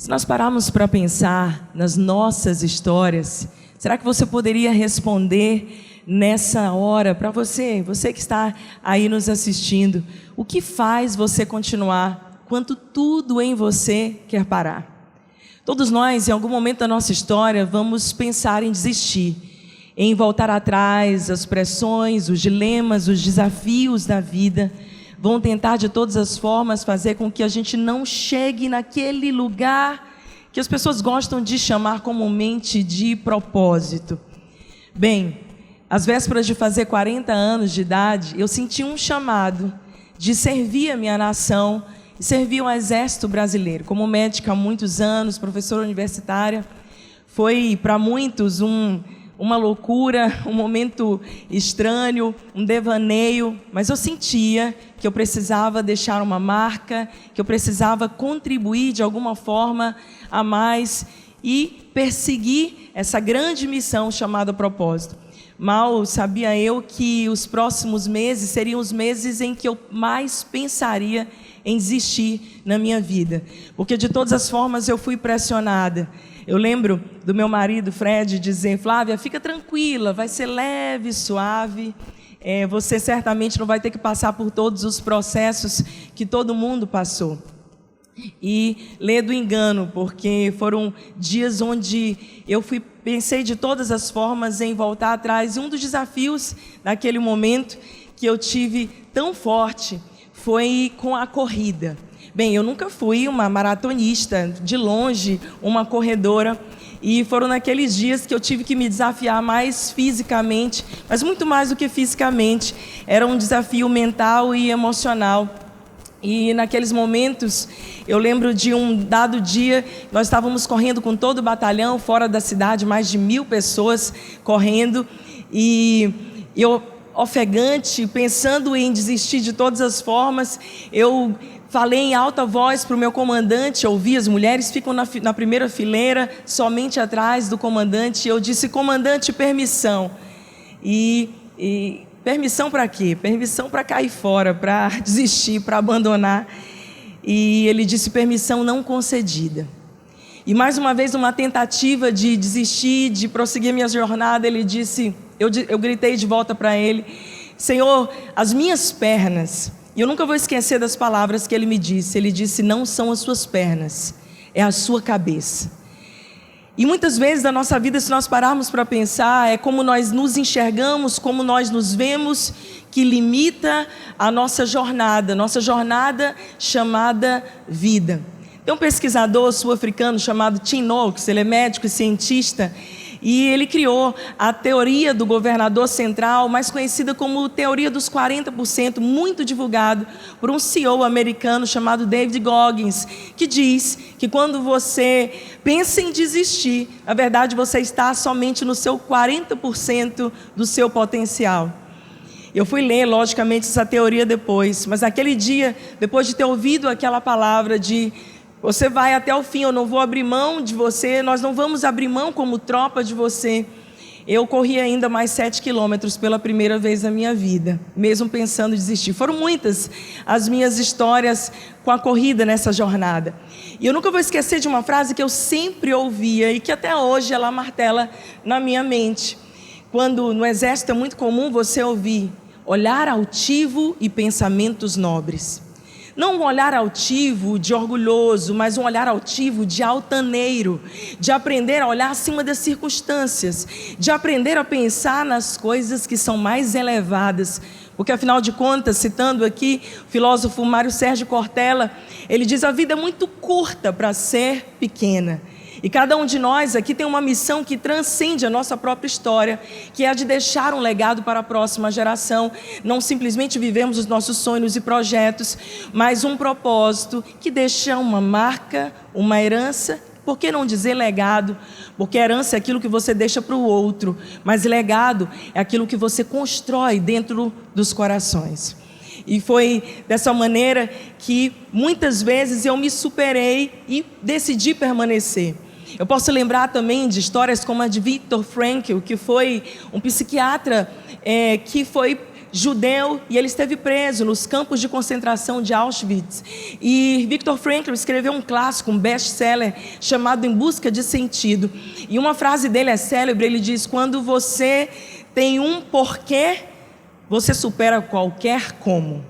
Se nós pararmos para pensar nas nossas histórias, será que você poderia responder nessa hora para você que está aí nos assistindo, o que faz você continuar quando tudo em você quer parar? Todos nós, em algum momento da nossa história, vamos pensar em desistir, em voltar atrás. As pressões, os dilemas, os desafios da vida vão tentar de todas as formas fazer com que a gente não chegue naquele lugar que as pessoas gostam de chamar comumente de propósito. Bem, às vésperas de fazer 40 anos de idade, eu senti um chamado de servir a minha nação e servir o Exército Brasileiro. Como médica há muitos anos, professora universitária, foi para muitos uma loucura, um momento estranho, um devaneio, mas eu sentia que eu precisava deixar uma marca, que eu precisava contribuir de alguma forma a mais e perseguir essa grande missão chamada propósito. Mal sabia eu que os próximos meses seriam os meses em que eu mais pensaria em desistir na minha vida, porque de todas as formas eu fui pressionada. Eu lembro do meu marido, Fred, dizer: Flávia, fica tranquila, vai ser leve, suave, você certamente não vai ter que passar por todos os processos que todo mundo passou. E lê do engano, porque foram dias onde eu pensei de todas as formas em voltar atrás. E um dos desafios naquele momento que eu tive tão forte foi com a corrida. Bem, eu nunca fui uma maratonista, de longe, uma corredora, e foram naqueles dias que eu tive que me desafiar mais fisicamente, mas muito mais do que fisicamente, era um desafio mental e emocional. E naqueles momentos, eu lembro de um dado dia, nós estávamos correndo com todo o batalhão, fora da cidade, mais de 1000 pessoas correndo, e eu, ofegante, pensando em desistir de todas as formas, eu falei em alta voz para o meu comandante, ouvi, as mulheres ficam na primeira fileira, somente atrás do comandante, eu disse: comandante, permissão. E permissão para quê? Permissão para cair fora, para desistir, para abandonar. E ele disse: permissão não concedida. E mais uma vez, uma tentativa de desistir, de prosseguir minha jornada, ele disse, eu gritei de volta para ele: Senhor, as minhas pernas... E eu nunca vou esquecer das palavras que ele me disse. Ele disse: não são as suas pernas, é a sua cabeça. E muitas vezes na nossa vida, se nós pararmos para pensar, é como nós nos enxergamos, como nós nos vemos, que limita a nossa jornada chamada vida. Tem um pesquisador sul-africano chamado Tim Noakes, ele é médico e cientista, e ele criou a teoria do governador central, mais conhecida como teoria dos 40%, muito divulgado por um CEO americano chamado David Goggins, que diz que quando você pensa em desistir, na verdade você está somente no seu 40% do seu potencial. Eu fui ler, logicamente, essa teoria depois, mas naquele dia, depois de ter ouvido aquela palavra de você vai até o fim, eu não vou abrir mão de você, nós não vamos abrir mão como tropa de você. Eu corri ainda mais 7 quilômetros pela primeira vez na minha vida, mesmo pensando em desistir. Foram muitas as minhas histórias com a corrida nessa jornada. E eu nunca vou esquecer de uma frase que eu sempre ouvia e que até hoje ela martela na minha mente. Quando no exército é muito comum você ouvir: olhar altivo e pensamentos nobres. Não um olhar altivo de orgulhoso, mas um olhar altivo de altaneiro, de aprender a olhar acima das circunstâncias, de aprender a pensar nas coisas que são mais elevadas. Porque afinal de contas, citando aqui o filósofo Mário Sérgio Cortella, ele diz: a vida é muito curta para ser pequena. E cada um de nós aqui tem uma missão que transcende a nossa própria história, que é a de deixar um legado para a próxima geração. Não simplesmente vivemos os nossos sonhos e projetos, mas um propósito que deixa uma marca, uma herança. Por que não dizer legado? Porque herança é aquilo que você deixa para o outro, mas legado é aquilo que você constrói dentro dos corações. E foi dessa maneira que muitas vezes eu me superei e decidi permanecer. Eu posso lembrar também de histórias como a de Viktor Frankl, que foi um psiquiatra que foi judeu, e ele esteve preso nos campos de concentração de Auschwitz. E Viktor Frankl escreveu um clássico, um best-seller, chamado Em Busca de Sentido. E uma frase dele é célebre, ele diz: quando você tem um porquê, você supera qualquer como.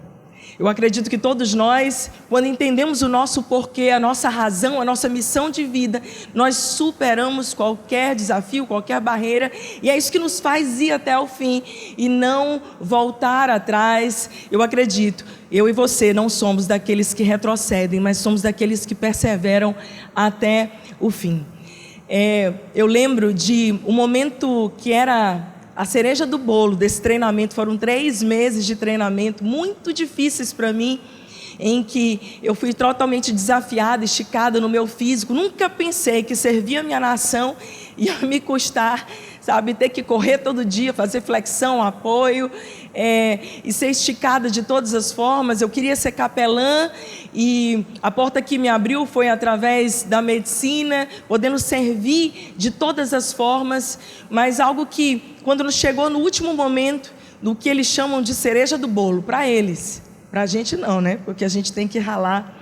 Eu acredito que todos nós, quando entendemos o nosso porquê, a nossa razão, a nossa missão de vida, nós superamos qualquer desafio, qualquer barreira, e é isso que nos faz ir até o fim e não voltar atrás. Eu acredito, eu e você não somos daqueles que retrocedem, mas somos daqueles que perseveram até o fim. Eu lembro de um momento que era a cereja do bolo desse treinamento. Foram 3 meses de treinamento muito difíceis para mim, em que eu fui totalmente desafiada, esticada no meu físico. Nunca pensei que servir a minha nação ia me custar, sabe, ter que correr todo dia, fazer flexão, apoio, e ser esticada de todas as formas. Eu queria ser capelã, e a porta que me abriu foi através da medicina, podendo servir de todas as formas, mas algo que, quando nos chegou no último momento, do que eles chamam de cereja do bolo, para eles, para a gente não, né? Porque a gente tem que ralar.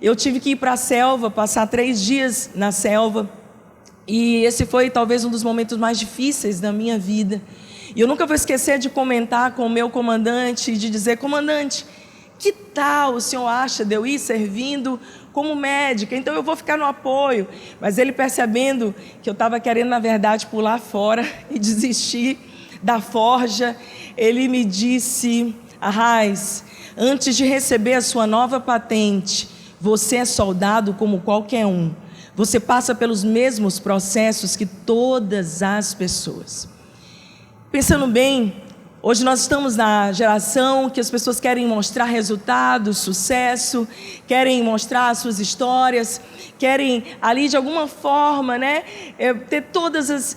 Eu tive que ir para a selva, passar 3 dias na selva, e esse foi talvez um dos momentos mais difíceis da minha vida. E eu nunca vou esquecer de comentar com o meu comandante, de dizer: comandante, que tal o senhor acha de eu ir servindo como médica? Então eu vou ficar no apoio. Mas ele, percebendo que eu estava querendo, na verdade, pular fora e desistir da forja, ele me disse: Arraes, antes de receber a sua nova patente, você é soldado como qualquer um. Você passa pelos mesmos processos que todas as pessoas. Pensando bem, hoje nós estamos na geração que as pessoas querem mostrar resultados, sucesso, querem mostrar as suas histórias, querem ali de alguma forma, né, ter todas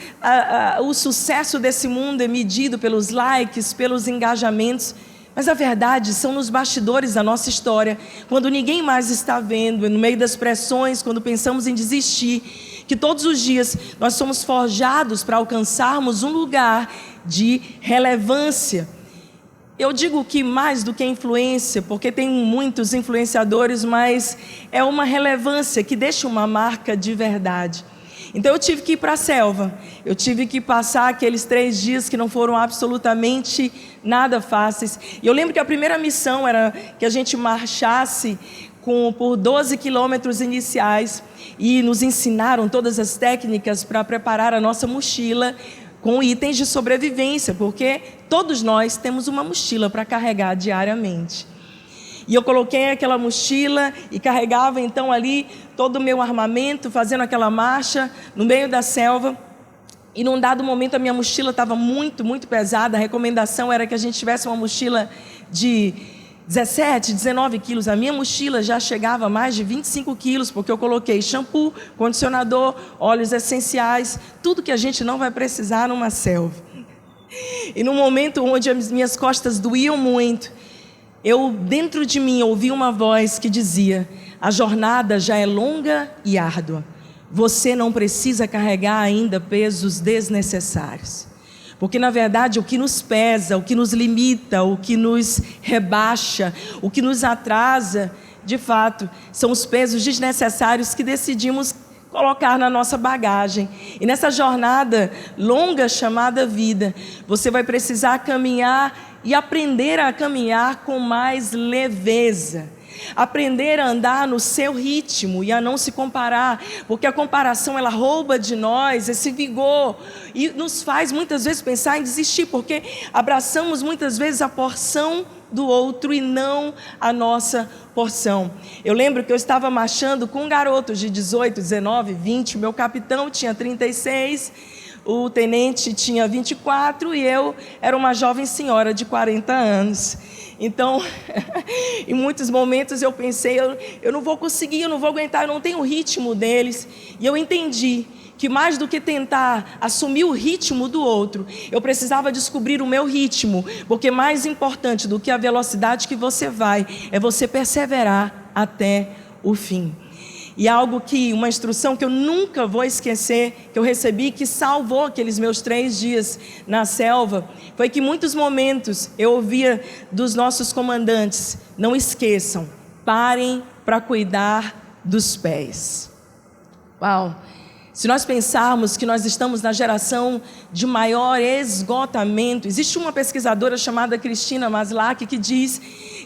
o sucesso desse mundo é medido pelos likes, pelos engajamentos. Mas a verdade são nos bastidores da nossa história, quando ninguém mais está vendo, no meio das pressões, quando pensamos em desistir, que todos os dias nós somos forjados para alcançarmos um lugar de relevância. Eu digo que mais do que influência, porque tem muitos influenciadores, mas é uma relevância que deixa uma marca de verdade. Então eu tive que ir para a selva, eu tive que passar aqueles 3 dias que não foram absolutamente nada fáceis. E eu lembro que a primeira missão era que a gente marchasse por 12 quilômetros iniciais, e nos ensinaram todas as técnicas para preparar a nossa mochila com itens de sobrevivência, porque todos nós temos uma mochila para carregar diariamente. E eu coloquei aquela mochila e carregava então ali todo o meu armamento, fazendo aquela marcha no meio da selva. E num dado momento a minha mochila estava muito, muito pesada. A recomendação era que a gente tivesse uma mochila de 17, 19 quilos. A minha mochila já chegava a mais de 25 quilos, porque eu coloquei shampoo, condicionador, óleos essenciais, tudo que a gente não vai precisar numa selva. E no momento onde as minhas costas doíam muito, eu, dentro de mim, ouvi uma voz que dizia: a jornada já é longa e árdua. Você não precisa carregar ainda pesos desnecessários. Porque, na verdade, o que nos pesa, o que nos limita, o que nos rebaixa, o que nos atrasa, de fato, são os pesos desnecessários que decidimos colocar na nossa bagagem. E nessa jornada longa chamada vida, você vai precisar caminhar e aprender a caminhar com mais leveza. Aprender a andar no seu ritmo e a não se comparar, porque a comparação ela rouba de nós esse vigor e nos faz muitas vezes pensar em desistir, porque abraçamos muitas vezes a porção do outro e não a nossa porção. Eu lembro que eu estava marchando com garotos de 18, 19, 20, o meu capitão tinha 36, o tenente tinha 24 e eu era uma jovem senhora de 40 anos. Então, em muitos momentos eu pensei, eu não vou conseguir, eu não vou aguentar, eu não tenho o ritmo deles. E eu entendi que mais do que tentar assumir o ritmo do outro, eu precisava descobrir o meu ritmo, porque mais importante do que a velocidade que você vai, é você perseverar até o fim. E uma instrução que eu nunca vou esquecer, que eu recebi, que salvou aqueles meus 3 dias na selva, foi que em muitos momentos eu ouvia dos nossos comandantes: não esqueçam, parem para cuidar dos pés. Uau! Se nós pensarmos que nós estamos na geração de maior esgotamento, existe uma pesquisadora chamada Cristina Maslach que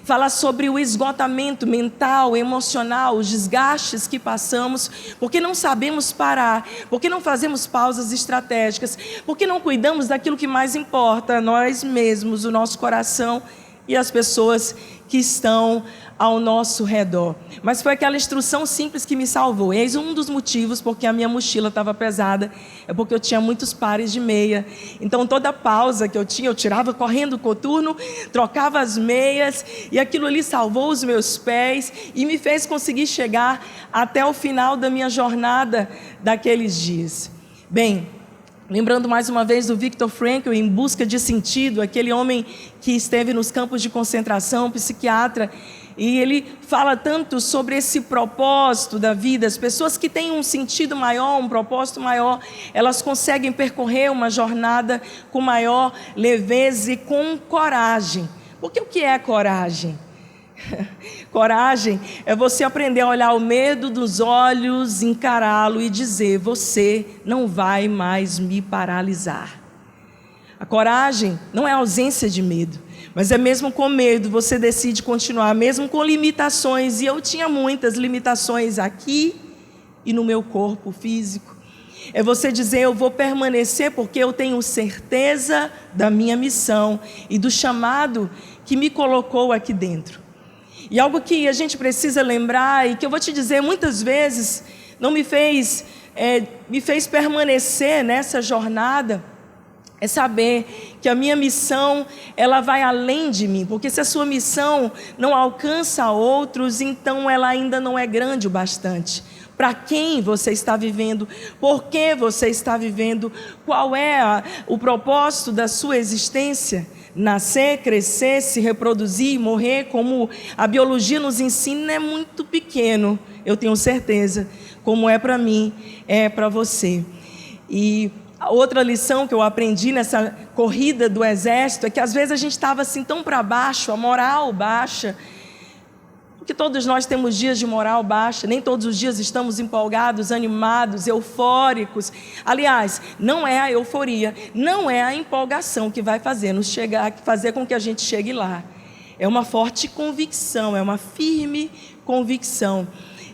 fala sobre o esgotamento mental, emocional, os desgastes que passamos, porque não sabemos parar, porque não fazemos pausas estratégicas, porque não cuidamos daquilo que mais importa, nós mesmos, o nosso coração e as pessoas que estão ao nosso redor. Mas foi aquela instrução simples que me salvou. Eis um dos motivos porque a minha mochila estava pesada, é porque eu tinha muitos pares de meia. Então toda pausa que eu tinha, eu tirava correndo o coturno, trocava as meias, e aquilo ali salvou os meus pés e me fez conseguir chegar até o final da minha jornada daqueles dias. Bem, lembrando mais uma vez do Viktor Frankl, Em Busca de Sentido, aquele homem que esteve nos campos de concentração, psiquiatra, e ele fala tanto sobre esse propósito da vida. As pessoas que têm um sentido maior, um propósito maior, elas conseguem percorrer uma jornada com maior leveza e com coragem. Porque o que é coragem? Coragem é você aprender a olhar o medo dos olhos, encará-lo e dizer: você não vai mais me paralisar. A coragem não é a ausência de medo, mas é mesmo com medo você decide continuar, mesmo com limitações. E eu tinha muitas limitações aqui e no meu corpo físico. É você dizer: eu vou permanecer porque eu tenho certeza da minha missão e do chamado que me colocou aqui dentro. E algo que a gente precisa lembrar, e que eu vou te dizer muitas vezes, não me fez permanecer nessa jornada, é saber que a minha missão, ela vai além de mim. Porque se a sua missão não alcança outros, então ela ainda não é grande o bastante. Para quem você está vivendo? Por que você está vivendo? Qual é o propósito da sua existência? Nascer, crescer, se reproduzir e morrer, como a biologia nos ensina, é muito pequeno, eu tenho certeza. Como é para mim, é para você. E a outra lição que eu aprendi nessa corrida do exército é que às vezes a gente estava assim tão para baixo, a moral baixa, porque todos nós temos dias de moral baixa, nem todos os dias estamos empolgados, animados, eufóricos. Aliás, não é a euforia, não é a empolgação que vai fazer com que a gente chegue lá. É uma forte convicção, é uma firme convicção.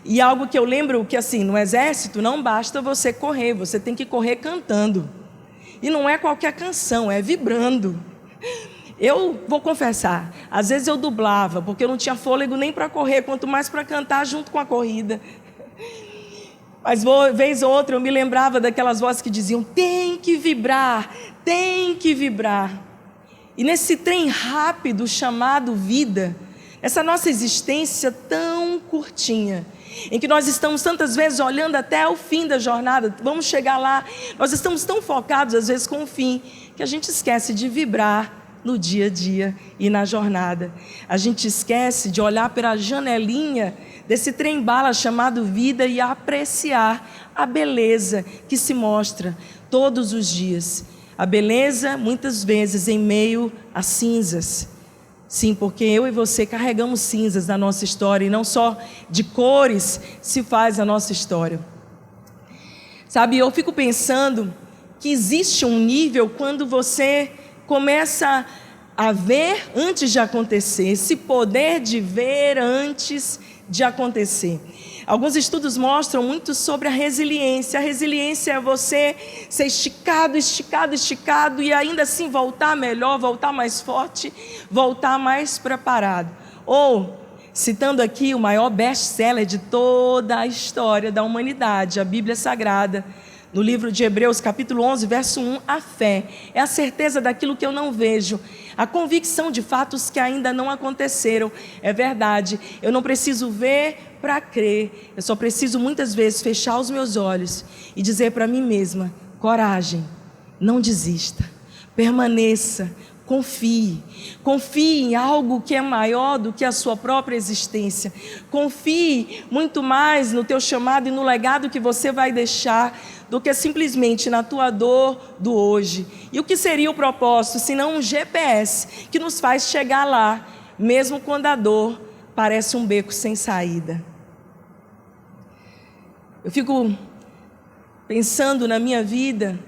E algo que eu lembro que assim, no exército não basta você correr, você tem que correr cantando. E não é qualquer canção, é vibrando. Eu vou confessar, às vezes eu dublava, porque eu não tinha fôlego nem para correr, quanto mais para cantar junto com a corrida. Mas vez ou outra eu me lembrava daquelas vozes que diziam: tem que vibrar, tem que vibrar. E nesse trem rápido chamado vida, essa nossa existência tão curtinha, em que nós estamos tantas vezes olhando até o fim da jornada, vamos chegar lá, nós estamos tão focados às vezes com o fim, que a gente esquece de vibrar no dia a dia e na jornada. A gente esquece de olhar pela janelinha desse trem-bala chamado vida e apreciar a beleza que se mostra todos os dias. A beleza, muitas vezes, em meio a cinzas. Sim, porque eu e você carregamos cinzas na nossa história, e não só de cores se faz a nossa história. Sabe, eu fico pensando que existe um nível quando você começa a ver antes de acontecer, esse poder de ver antes de acontecer. Alguns estudos mostram muito sobre a resiliência. A resiliência é você ser esticado, esticado, esticado e ainda assim voltar melhor, voltar mais forte, voltar mais preparado. Ou, citando aqui o maior best-seller de toda a história da humanidade, a Bíblia Sagrada, no livro de Hebreus, capítulo 11, verso 1, a fé é a certeza daquilo que eu não vejo, a convicção de fatos que ainda não aconteceram. É verdade, eu não preciso ver para crer, eu só preciso muitas vezes fechar os meus olhos e dizer para mim mesma: coragem, não desista, permaneça, Confie. Confie em algo que é maior do que a sua própria existência. Confie muito mais no teu chamado e no legado que você vai deixar do que simplesmente na tua dor do hoje. E o que seria o propósito, se não um GPS que nos faz chegar lá, mesmo quando a dor parece um beco sem saída? Eu fico pensando na minha vida,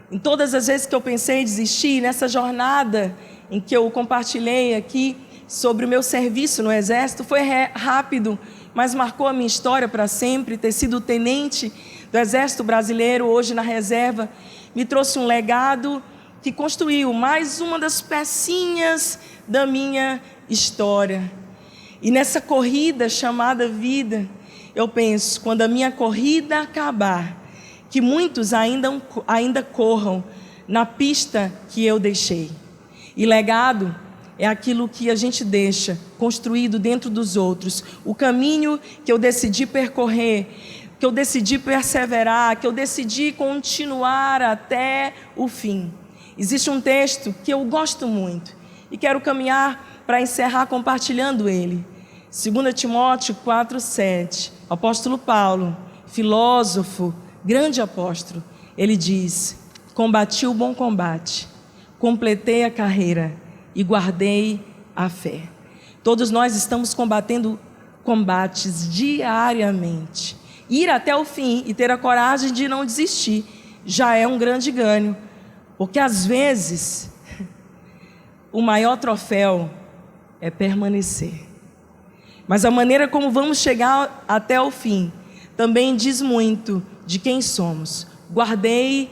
em todas as vezes que eu pensei em desistir, nessa jornada em que eu compartilhei aqui sobre o meu serviço no Exército, foi rápido, mas marcou a minha história para sempre. Ter sido tenente do Exército Brasileiro, hoje na reserva, me trouxe um legado que construiu mais uma das pecinhas da minha história. E nessa corrida chamada vida, eu penso, quando a minha corrida acabar, que muitos ainda corram na pista que eu deixei. E legado é aquilo que a gente deixa construído dentro dos outros. O caminho que eu decidi percorrer, que eu decidi perseverar, que eu decidi continuar até o fim. Existe um texto que eu gosto muito e quero caminhar para encerrar compartilhando ele. 2 Timóteo 4:7. O apóstolo Paulo, filósofo, grande apóstolo, ele diz: combati o bom combate, completei a carreira e guardei a fé. Todos nós estamos combatendo combates diariamente. Ir até o fim e ter a coragem de não desistir já é um grande ganho, porque às vezes o maior troféu é permanecer. Mas a maneira como vamos chegar até o fim também diz muito de quem somos. Guardei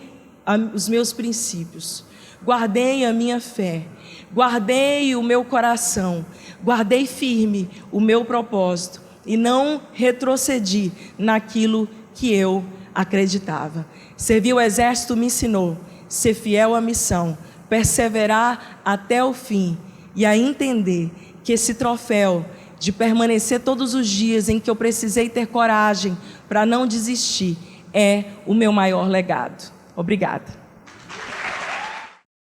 os meus princípios, guardei a minha fé, guardei o meu coração, guardei firme o meu propósito e não retrocedi naquilo que eu acreditava. Servir o exército me ensinou ser fiel à missão, perseverar até o fim e a entender que esse troféu de permanecer todos os dias em que eu precisei ter coragem para não desistir é o meu maior legado. Obrigada.